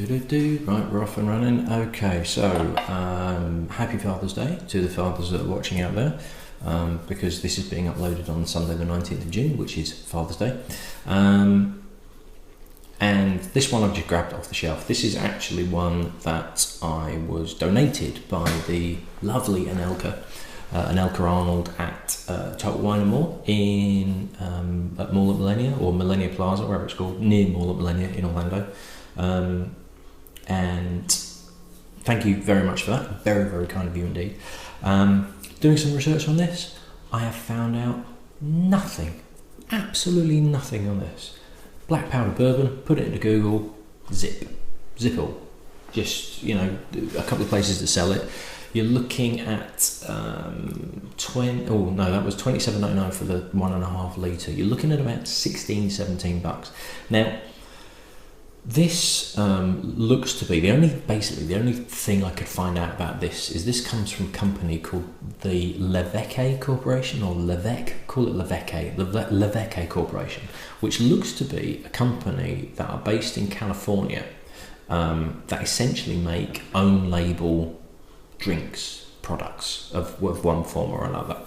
Right, we're off and running. Okay, so happy Father's Day to the fathers that are watching out there, because this is being uploaded on Sunday the 19th of June, which is Father's Day. And this one I've just grabbed off the shelf. This is actually one that I was donated by the lovely Anelka Arnold at Total Wine & More at Mall at Millennia, or Millennia Plaza, wherever it's called, near Mall at Millennia in Orlando. And thank you very much for that. Very, very kind of you indeed. Doing some research on this, I have found out nothing, absolutely nothing on this. Black powder bourbon, put it into Google, zip all. Just, a couple of places that sell it. You're looking at that was $27.99 for the 1.5 litre. You're looking at about $16-17. Now, this looks to be the only thing I could find out about this is this comes from a company called the Levecke Corporation, or Levecke Corporation, which looks to be a company that are based in California, that essentially make own label drinks products of one form or another.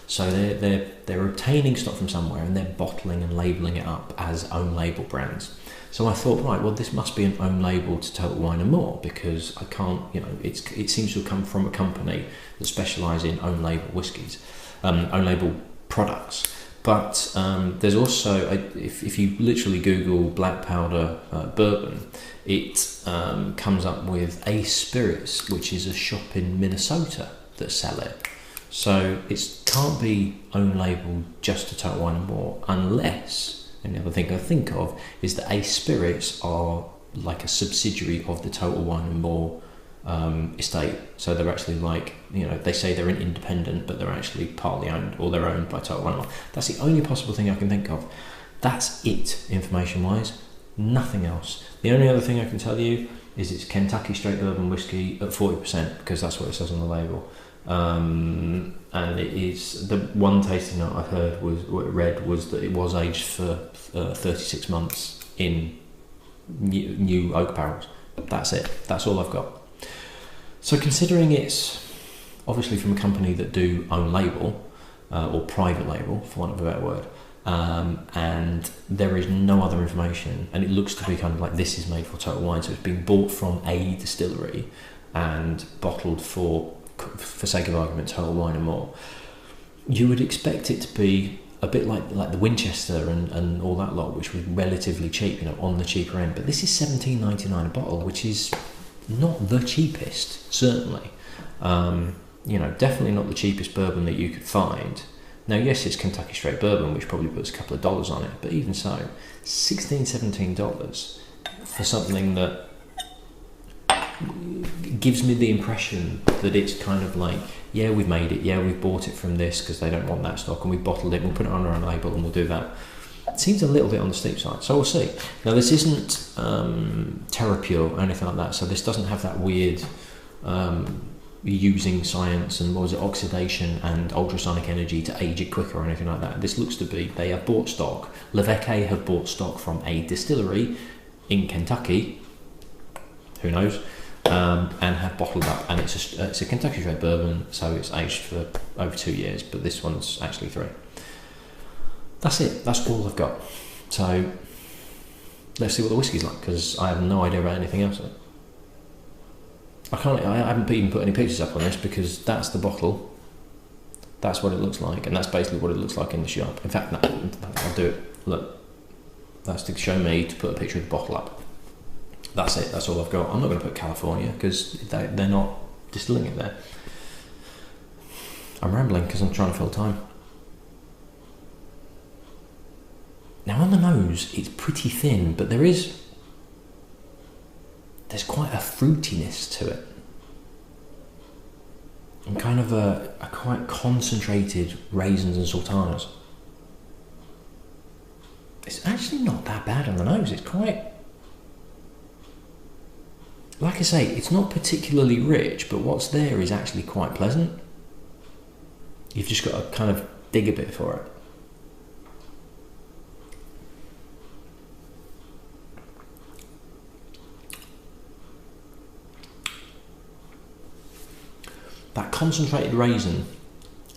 So they're obtaining stock from somewhere and they're bottling and labelling it up as own label brands. So I thought, right, well, this must be an own label to Total Wine & More, because I can't, it seems to have come from a company that specialise in own label whiskies, own label products. But there's also, if you literally Google black powder bourbon, it comes up with Ace Spirits, which is a shop in Minnesota that sell it. So it can't be own label just to Total Wine & More, unless, and the other thing I think of is that Ace Spirits are like a subsidiary of the Total Wine & More estate. So they're actually they say they're an independent, but they're actually partly owned, or they're owned by Total Wine & More. That's the only possible thing I can think of. That's it, information-wise. Nothing else. The only other thing I can tell you is it's Kentucky Straight Bourbon whiskey at 40%, because that's what it says on the label. And it is, the one tasting note I heard was that it was aged for 36 months in new oak barrels. That's it. That's all I've got. So considering it's obviously from a company that do own label, or private label, for want of a better word, and there is no other information, and it looks to be kind of like this is made for Total Wine, so it's being bought from a distillery and bottled for sake of argument, Total Wine & More, you would expect it to be a bit like the Winchester and all that lot, which was relatively cheap, on the cheaper end. But this is $17.99 a bottle, which is not the cheapest, certainly. Definitely not the cheapest bourbon that you could find. Now, yes, it's Kentucky Straight Bourbon, which probably puts a couple of dollars on it, but even so, $16-17 for something that gives me the impression that it's kind of like, yeah, we've made it, yeah, we've bought it from this because they don't want that stock, and we bottled it, we'll put it on our own label and we'll do that. It seems a little bit on the steep side, so we'll see. Now, this isn't Terra Pure or anything like that, so this doesn't have that weird using science and oxidation and ultrasonic energy to age it quicker or anything like that. This looks to be, they have bought stock, Levecke have bought stock from a distillery in Kentucky, who knows, and have bottled up, and it's a Kentucky Straight Bourbon, so it's aged for over 2 years, but this one's actually 3. That's it. That's all I've got. So let's see what the whiskey's like, because I have no idea about anything else. I haven't even put any pictures up on this, because that's the bottle. That's what it looks like, and that's basically what it looks like in the shop. In fact, no, I'll do it. Look, that's to show me to put a picture of the bottle up. That's it, that's all I've got. I'm not going to put California, because they're not distilling it there. I'm rambling because I'm trying to fill time. Now, on the nose, it's pretty thin, but there's quite a fruitiness to it. And kind of a quite concentrated raisins and sultanas. It's actually not that bad on the nose. It's quite... Like I say, it's not particularly rich, but what's there is actually quite pleasant. You've just got to kind of dig a bit for it. that concentrated raisin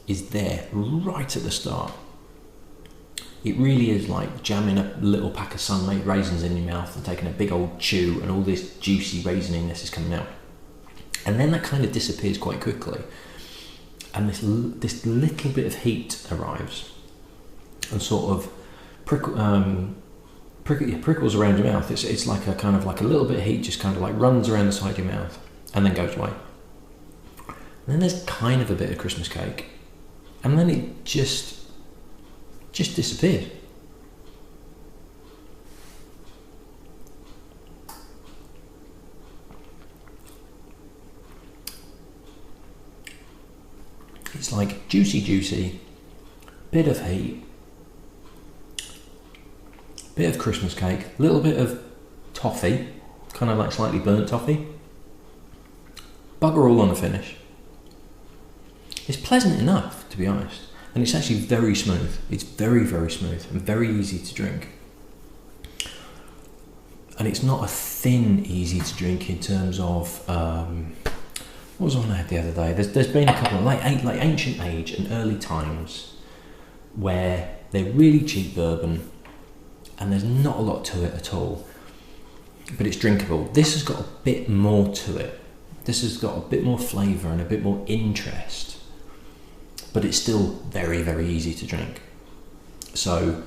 is there right at the start. It really is like jamming a little pack of sun-made raisins in your mouth and taking a big old chew, and all this juicy raisininess is coming out. And then that kind of disappears quite quickly, and this little bit of heat arrives and sort of prickles around your mouth. It's like a kind of like a little bit of heat just kind of like runs around the side of your mouth and then goes away. And then there's kind of a bit of Christmas cake, and then it just disappeared. It's like juicy, bit of heat, bit of Christmas cake, a little bit of toffee, kind of like slightly burnt toffee. Bugger all on the finish. It's pleasant enough, to be honest. And it's actually very smooth. It's very, very smooth and very easy to drink. And it's not a thin, easy to drink in terms of, what was on I had the other day? There's been a couple of, like ancient age and early times, where they're really cheap bourbon and there's not a lot to it at all, but it's drinkable. This has got a bit more to it. This has got a bit more flavour and a bit more interest, but it's still very, very easy to drink. So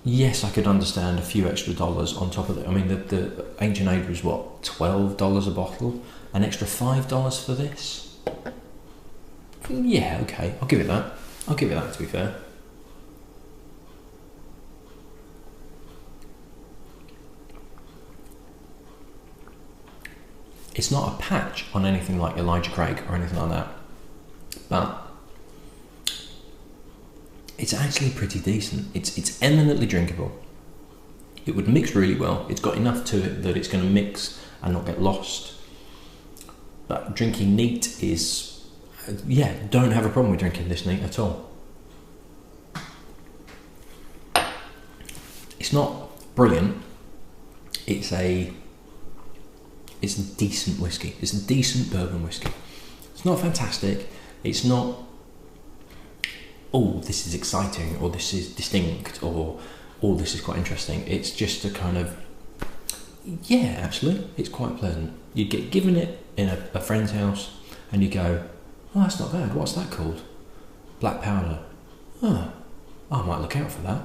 yes, I could understand a few extra dollars on top of it. I mean, the Ancient Age was what, $12 a bottle? An extra $5 for this? Yeah, okay, I'll give it that. I'll give it that, to be fair. It's not a patch on anything like Elijah Craig or anything like that, but it's actually pretty decent. It's eminently drinkable. It would mix really well. It's got enough to it that it's going to mix and not get lost. But drinking neat is, don't have a problem with drinking this neat at all. It's not brilliant. It's a decent whiskey. It's a decent bourbon whiskey. It's not fantastic. It's not, oh, this is exciting, or this is distinct, or oh, this is quite interesting. It's just a kind of, yeah, absolutely, it's quite pleasant. You get given it in a friend's house and you go, oh, that's not bad. What's that called? Black powder. Oh, I might look out for that.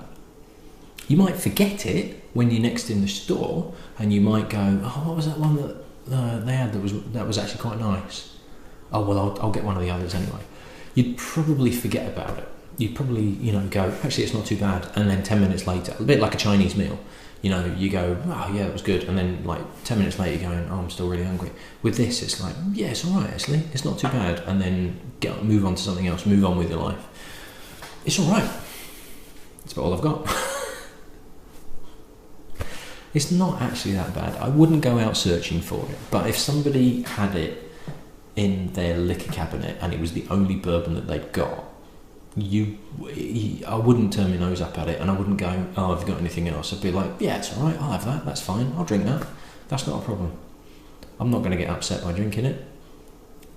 You might forget it when you're next in the store, and you might go, oh, what was that one that they had that was actually quite nice? Oh, well, I'll get one of the others anyway. You'd probably forget about it. You'd probably, go, actually, it's not too bad. And then 10 minutes later, a bit like a Chinese meal, you go, oh, yeah, it was good. And then like 10 minutes later, you're going, oh, I'm still really hungry. With this, it's like, yeah, it's all right, actually. It's not too bad. And then move on to something else, move on with your life. It's all right. That's about all I've got. It's not actually that bad. I wouldn't go out searching for it. But if somebody had it in their liquor cabinet and it was the only bourbon that they'd got, I wouldn't turn my nose up at it, and I wouldn't go, oh, have you got anything else? I'd be like, yeah, it's all right, I'll have that, that's fine, I'll drink that, that's not a problem. I'm not going to get upset by drinking it.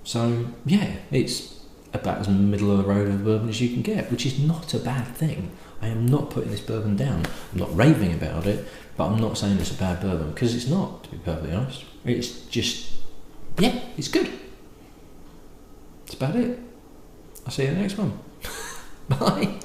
So yeah, it's about as middle of the road of bourbon as you can get, which is not a bad thing. I am not putting this bourbon down. I'm not raving about it, but I'm not saying it's a bad bourbon, because it's not, to be perfectly honest. It's just, yeah, it's good. That's about it. I'll see you in the next one. Bye.